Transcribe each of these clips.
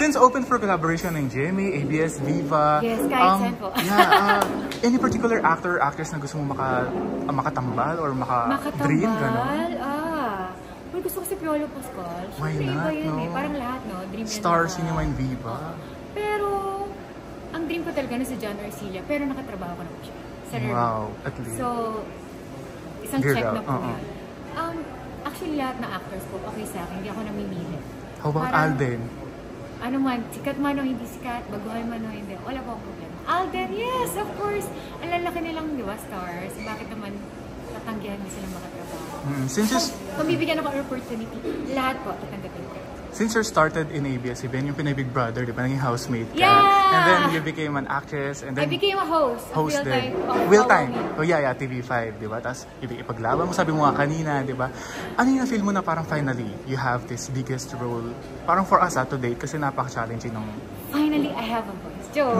Since open for collaboration ng GMA, ABS, Viva. Yes, kahit saan po. Any particular actor or actress na gusto mo makatambal or maka-dream? Well, gusto ko si Piolo Pascual. Why not, yun, no? Parang lahat, no? Dream Star Cinema in Viva. Pero, ang dream ko talaga na si John Arcilla, pero nakatrabaho ko na po siya. Wow, at least. So, isang Girl check na po out. yun. Actually, lahat ng actors po, okay sa akin. Hindi ako namimili. How about Alden? Ano man, sikat man o hindi sikat, baguhan man o hindi, wala po akong problema. Alden, yes, of course! Ang lalaki nilang, di ba, stars. Bakit naman tatanggihan mo silang makatrabaho? Kung bibigyan ako ng opportunity, lahat po, tatanggapin ko. Since you started in ABS-CBN, yung Pinay-Big Brother, di ba, naging housemate ka? Yeah! And then you became an actress, and then... I became a host of Real Time. Oh yeah, TV5, di ba? Tapos ipaglaban mo, sabi mo nga kanina, di ba? Ano yung na-feel mo na parang finally, you have this biggest role, parang for us to date, kasi napaka-challenging ng... Finally, I have a voice. Joe,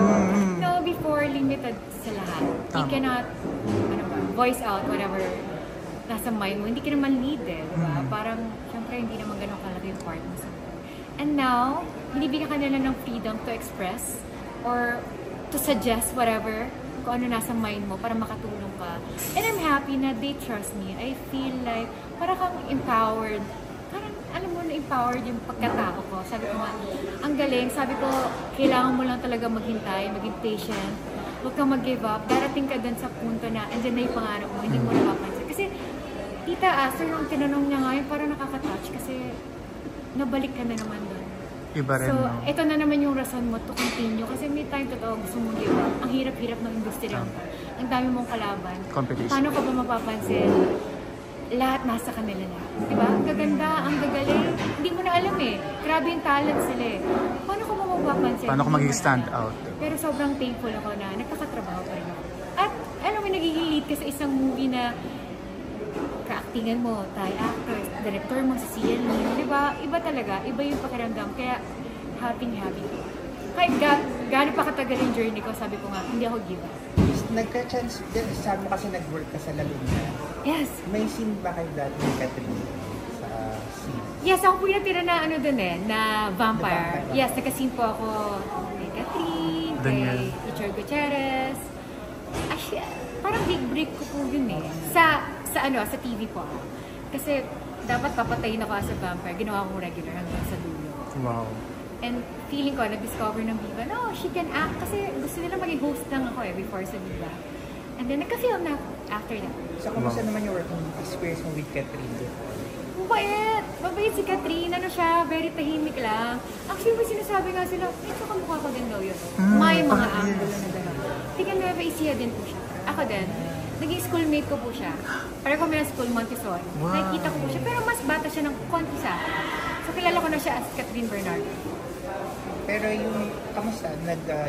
no, before, limited sa lahat. You cannot, voice out whatever nasa mind mo. Hindi ka naman lead, di ba? Parang, syempre, hindi naman ganun kalaki yung part mo sa. And now, binibigyan ka nila ng freedom to express or to suggest whatever, kung ano nasa mind mo para makatulong ka. And I'm happy na they trust me. I feel like parang kang empowered. Parang, alam mo, na-empowered yung pagkatao ko. Sabi ko nga, ang galing. Sabi ko, kailangan mo lang talaga maghintay, maging patient. Huwag kang mag-give up. Darating ka dun sa punto na, andyan na yung pangarap mo, hindi mo napapansin. Kasi, Tita Aster, nung tinanong niya ngayon, parang nakaka-touch kasi nabalik ka na naman doon. Iba rin, so, no? ito na naman yung rason mo to continue. Kasi may time totoo gusto mong give up. Ang hirap-hirap ng industriya. Ang dami mong kalaban. Competition. Paano ka ba mapapansin? Lahat nasa kanila na. Diba? Ang gaganda, ang gagaling. Hindi mo na alam eh. Grabe yung talent sila eh. Paano ka ba mapapansin? Paano ka mag-stand out? Pero sobrang thankful ako na nagkakatrabaho pa rin ako. At alam mo, nagiging lead ka sa isang movie na ka-actingan mo, Thai actors, director mo, si Cian Lim, di ba? Iba talaga, iba yung pakiramdam. Kaya, happy. Kahit gano'n pa katagal yung journey ko, sabi ko nga, hindi ako give up. Nagka-chance, sabi mo kasi nag-work ka sa Laguna. Yes. May scene ba kayo dati ni Catherine sa scene? Yes, ako po yung natira na ano dun na vampire. Yes, nagka-scene po ako kay Catherine, kay Richard Gutierrez. Parang big break ko po yun eh. Sa TV po. Kasi dapat papatayin ako as a vampire. Ginawa ko regular hanggang sa dulo. Wow. And feeling ko, na-discover ng Viva, no, she can act. Kasi gusto nila maging host lang ako before sa Viva. And then nagka-film na ako after that. So, kumusta naman yung working experience mo with Catherine? Mabait si Catherine. Ano siya, very tahimik lang. Actually, may sinasabi nga sila, ito kamukha ko din daw yun. May mga angulo na gano'n. Tingnan mo, isiya din po siya. Ako din. Naging schoolmate ko po siya. Para kami ng school Montessori. Wow. Nakikita ko po siya. Pero mas bata siya ng konti sa akin. So, kilala ko na siya as Catherine Bernardo. Pero yung, kamusta?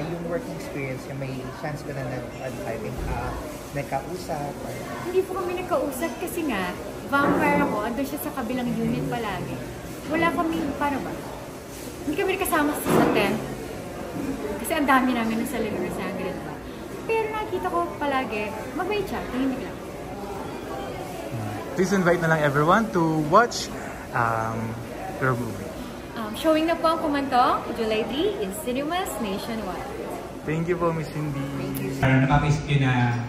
Yung working experience, may chance ko na nagkausap? Hindi po kami nagkausap kasi nga, vampire ako, andun siya sa kabilang unit palagi. Wala kami, paano ba? Hindi kami kasama sa tent. Kasi ang dami namin ng Salino na Sangre, diba? Pero nakita ko palagi, mabait siya, tahimik lang. Please invite na lang everyone to watch your movie. Showing na po ang Kumantong, July 3 in cinemas nationwide. Thank you po, Miss Cindy. Thank you. Napapaisip yun na,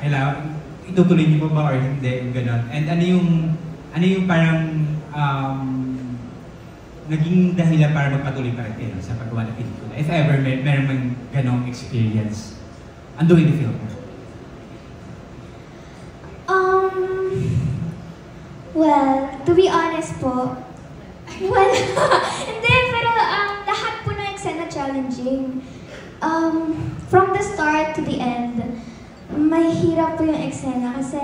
itutuloy niyo po ba or hindi, gano'n. And ano yung parang naging dahilan para magpatuloy pa rin kayo sa paggawa ng pelikula? If ever meron mang ganong experience, doing the film? Well, to be honest po, hindi, pero lahat po ng eksena challenging. From the start to the end, mahirap po yung eksena kasi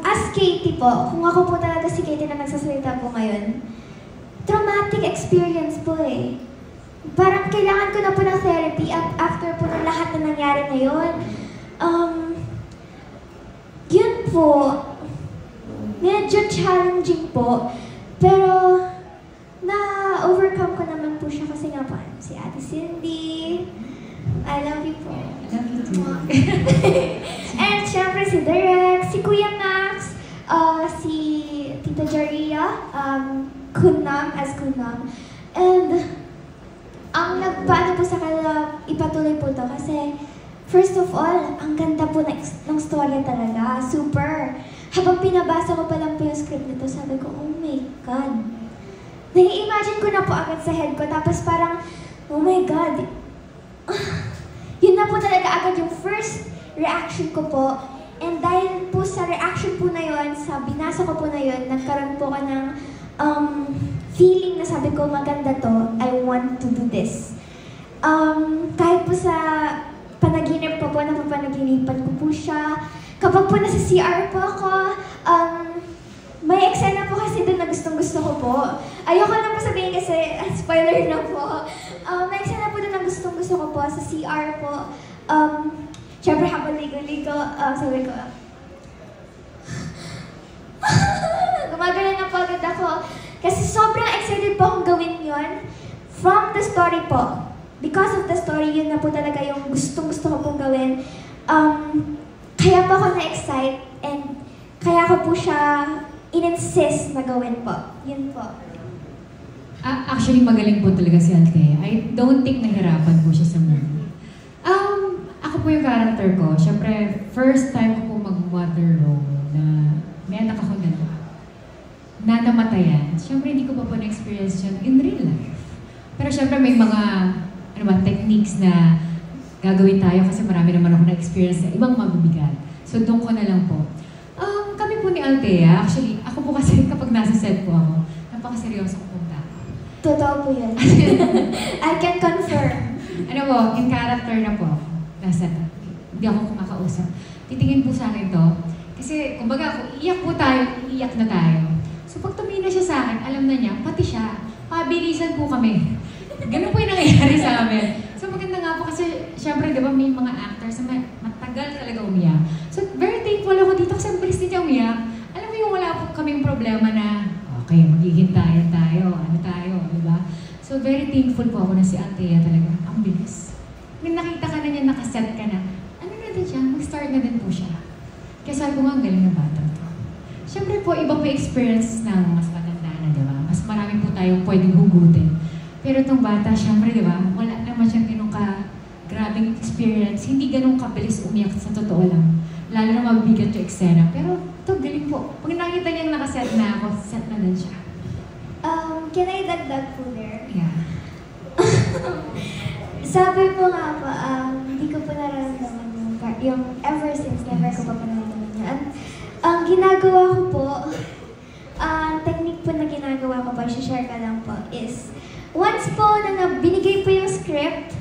as Katie po, kung ako po talaga si Katie na nagsasalita po ngayon, traumatic experience po eh. Parang kailangan ko na po ng therapy after po ng lahat na nangyari na yun. Yun po, medyo challenging po, pero na-overcome ko naman po siya kasi nga po, si Ate Cindy, I love you po. I love you too. And syempre si Derek, si Kuya Max, si Tita Jaria, Kunam as Kunam. And ang ipatuloy po to kasi first of all, ang ganda po ng storya talaga. Super. Habang pinabasa ko pa lang po yung script nito, sabi ko, oh my God. Nai-imagine ko na po agad sa head ko, tapos parang, oh my God. Yun na po talaga agad yung first reaction ko po. And dahil po sa reaction po na yun, sa binasa ko po na yun, nagkaroon po ka ng feeling na sabi ko, maganda to, I want to do this. Kahit po sa panaginip po, napapanaginipan ko po siya. Kapag po nasa CR po ako, may eksena po kasi doon na gustong-gusto ko po. Ayoko na po sabihin kasi, spoiler na po. May eksena po doon na gustong-gusto ko po sa CR po. Siyempre habang ligo-ligo, sabi ko, gumagano na po agad ako. Kasi sobrang excited po akong gawin yon from the story po. Because of the story, yun na po talaga yung gustong-gusto ko pong gawin. Kaya po ako na-excite and kaya ko po siya in-insist na gawin po. Yun po. Actually, magaling po talaga si Althea. I don't think nahirapan po siya sa movie. Ako po yung character ko. Siyempre, first time ko po mag-mother role na may anak ako na namatayan. Siyempre, hindi ko pa po na-experience yun in real life. Pero siyempre, may mga techniques na gagawin tayo kasi marami naman ako na-experience na ibang mabibigat. So, doon ko na lang po. Kami po ni Althea, actually, ako po kasi kapag nasa set po ako, napakaseryoso ko pong tao. Totoo po yun. I can confirm. In character na po ako. Nasa set. Hindi ako kumakausap. Titingin po sa akin to. Kasi, kumbaga, kung iiyak po tayo, iiyak na tayo. So, pag tumingin na siya sa akin, alam na niya, pati siya, pabilisan po kami. Ganun po yung nangyayari sa amin. So maganda nga po kasi, syempre, di ba, may mga actors na matagal talaga umiyak. So very thankful ako dito kasi ang bilis niya umiyak. Alam mo yung wala po kaming problema na, okay, maghihintayan tayo, ano tayo, di ba? So very thankful po ako na si Althea talaga. Ang bilis. Nung nakita ka na niya, nakaset ka na, ano na din siya, mag-start na din po siya. Kaya sabi ko nga, ang galing na bata to. Syempre po, iba po experience ng mas matanda na, di ba? Mas marami po tayong pwedeng hugutin. Pero itong bata, syempre, di ba, wala naman siyang ganun ka-grabing experience. Hindi ganun kabilis umiyak sa totoo lang. Lalo na mabibigat yung eksena. Pero ito, galing po. Pag nakita niyang nakaset na ako, set na din siya. Can I dagdag po there? Yeah. Sabi po nga po, hindi ko po nararamdaman yung ever since, never ko pa nararamdaman yun. Ang ginagawa ko po, technique po na ginagawa ko po, share ka lang po, is once po na binigay po yung script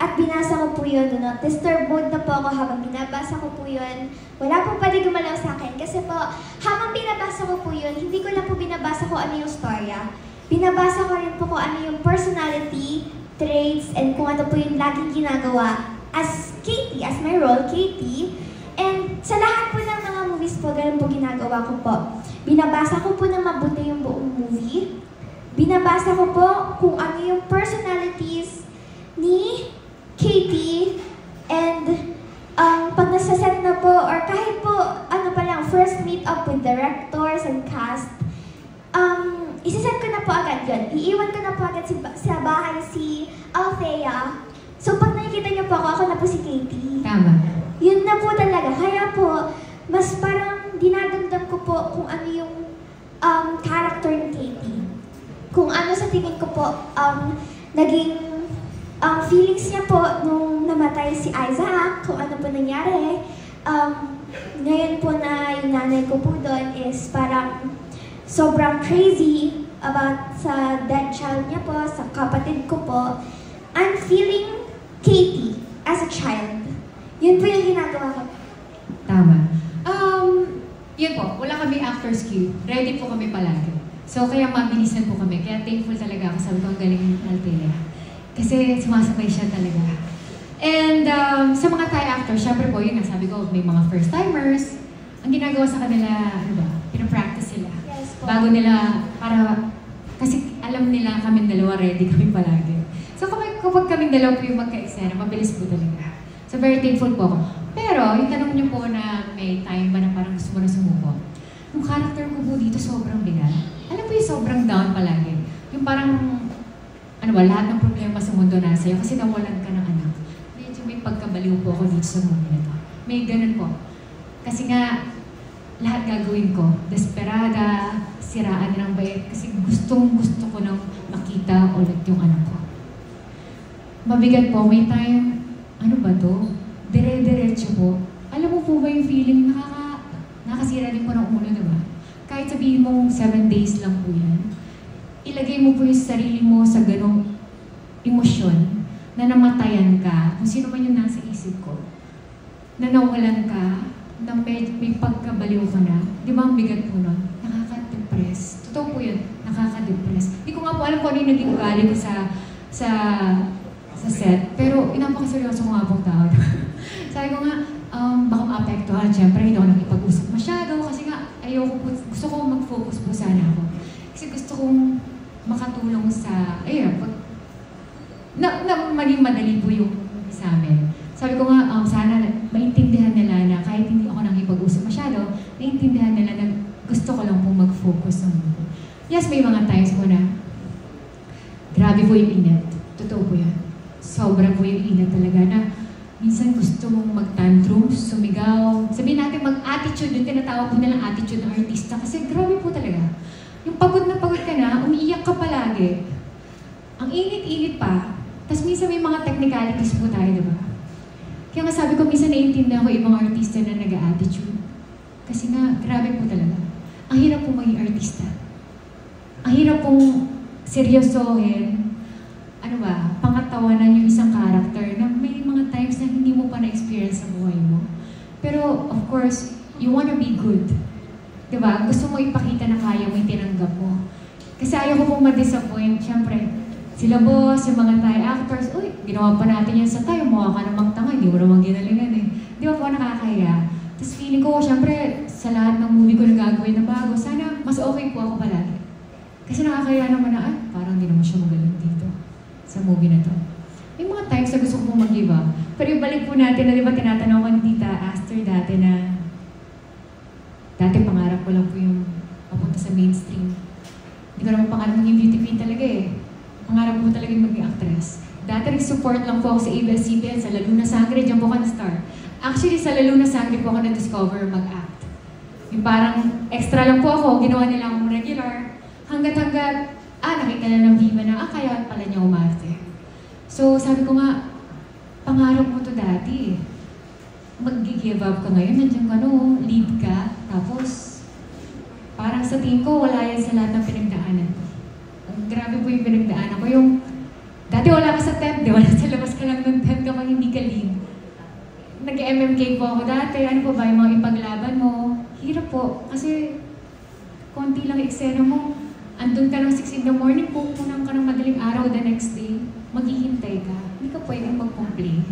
at binasa ko po yun, do not disturb mode na po ako habang binabasa ko po yun. Wala po pwede gumalaw sa akin kasi po habang binabasa ko po yun, hindi ko lang po binabasa kung ano yung storya. Binabasa ko rin po kung ano yung personality, traits, and kung ano po yung laging ginagawa as Katie, as my role, Katie. And sa lahat po ng mga movies po, ganun po ginagawa ko po. Binabasa ko po na mabuti yung buong movie. Binabasa ko po kung ano yung personalities ni Katie and pag nasa set na po or kahit po ano pa lang, first meet up with directors and cast, isiset ko na po agad yun. Iiwan ko na po agad sa bahay si Althea. So pag nakikita niyo po ako na po si Katie. Tama. Yun na po talaga. Kaya po, mas parang dinadamdam ko po kung ano yung character ni Katie. Kung ano sa tingin ko po, naging feelings niya po nung namatay si Isaac, kung ano po nangyari. Ngayon po na yung nanay ko po doon is parang sobrang crazy about sa dead child niya po, sa kapatid ko po. I'm feeling Katie as a child. Yun po yung ginagawa ko. Tama. Yun po, wala kami actor's cue. Ready po kami palagi. So, kaya mabilisan po kami. Kaya thankful talaga ako. Sabi ko, ang galing ng Althea. Kasi sumasabay siya talaga. And sa mga Thai actors, syempre po, yun nga, sabi ko, may mga first-timers. Ang ginagawa sa kanila, ano ba, pinapractice sila. Yes po. Bago nila, kasi alam nila kaming dalawa, ready kami palagi. So, kapag kaming dalawa po yung magka-eksena, mabilis po talaga. So, very thankful po ako. Pero, yung tanong niyo po na may time ba na parang gusto mo na sumuko, yung character ko po dito sobrang bigat. Alam po yung sobrang down palagi. Yung parang, ano ba, lahat ng problema sa mundo nasa iyo kasi nawalan ka ng anak. nababaliw po ako dito sa movie na to. May ganun po. Kasi nga, lahat gagawin ko. Desperada, siraan ng bayat. Kasi gusto ko nang makita ulit yung anak ko. Mabigat po, may time, ano ba to? Dire-diretso po. Alam mo po ba yung feeling, nakasira din po ng ulo, diba? Kahit sabihin mong 7 days lang po yan, ilagay mo po yung sarili mo sa ganong emosyon na namatayan ka, kung sino man yung nasa isip ko, na nawalan ka, na may pagkabaliw ka na, di ba ang bigat po nun? Nakaka-depress. Totoo po yun, nakaka-depress. Hindi ko nga po alam kung ano yung naging ugali ko sa set, pero napakaseryoso ko nga pong tao. Sabi ko nga, baka maapektuhan. Siyempre, hindi ako nakipag-usap masyado kasi nga, gusto ko mag-focus po sana ako. Kasi gusto kong makatulong sa, maging madali po yung sa amin. Sabi ko nga, sana maintindihan nila na kahit hindi ako nakipag-usap masyado, maintindihan nila na gusto ko lang po mag-focus sa mundo. Yes, may mga times po na grabe po yung init. Totoo po yan. Sobra po yung init talaga na minsan gusto mong mag-tantrum, sumigaw. Sabihin natin mag-attitude, yung tinatawag po nilang attitude ng artista. Kasi grabe po talaga. Yung pagod na pagod ka na, umiiyak ka palagi. Ang init-init pa. Tapos minsan may mga technicalities po tayo, diba? Kaya nga sabi ko, minsan naiintindihan ko ibang artista na nag-attitude. Kasi nga, grabe po talaga. Ang hirap pong maging artista. Ang hirap pong seryosohin, pangatawanan yung isang character na may mga times na hindi mo pa na-experience sa buhay mo. Pero, of course, you wanna be good. Diba? Gusto mo ipakita na kaya mo yung tinanggap mo. Kasi ayaw ko pong ma-disappoint. Siyempre, sila boss, yung mga Thai actors, uy, ginawa pa natin yan sa Thai, mukha ka namang tanga, hindi mo namang ginalingan eh. Di ba po nakakaya? Tapos feeling ko, siyempre, sa lahat ng movie ko na gagawin na bago, sana mas okay po ako palagi. Kasi nakakaya naman na, parang hindi naman siya magaling dito sa movie na to. May mga times na gusto ko pong mag-give up. Pero ibalik po natin na, di ba, tinatanong ko ni Tita Aster dati na pangarap ko lang po yung papunta sa mainstream. Hindi ko naman pangarap maging beauty queen talaga eh. Pangarap ko talaga maging actress. Dati nag-support lang po ako sa ABS-CBN, sa Lalo na Sangre, dyan po ako na-star. Actually, sa Lalo na Sangre po ako na-discover mag-act. Yung parang extra lang po ako, ginawa nila akong regular. Hanggat, nakita na ng Viva na, kaya pala niya umarte. So, sabi ko nga, pangarap mo to dati. Mag-give up ka ngayon, nandiyan ka lead ka, tapos parang sa tingin ko, wala yan sa lahat ng pinagdaanan ko. Grabe po yung pinagdaanan ko. Yung, dati wala ka sa tent, di ba? Sa labas ka lang ng tent kapag hindi ka lead. Nag-MMK po ako dati, ano po ba yung mga ipaglaban mo? Hirap po, kasi konti lang eksena mo. Andun ka ng 6 in the morning, pupunan ka ng madaling araw the next day, maghihintay ka. Hindi ka pwedeng mag-complain.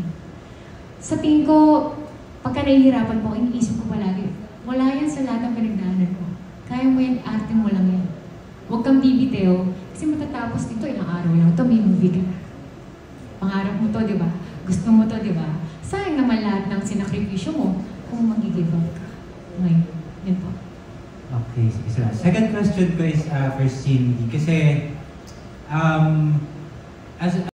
Sa tingin ko, pagka nahihirapan po, iniisip ko palagi, wala yan sa lahat ng pinagdaanan ko. Kaya mo yan, arte mo lang yan. Huwag kang bibitaw, kasi matatapos dito, ilang araw lang ito, may movie ka na. Pangarap mo to, di ba? Gusto mo to, di ba? Sayang naman lahat ng sinakripisyo mo kung mag-give up ka. Ngayon, yun po. Okay, sige sir. Second question ko is for Cindy. Kasi, as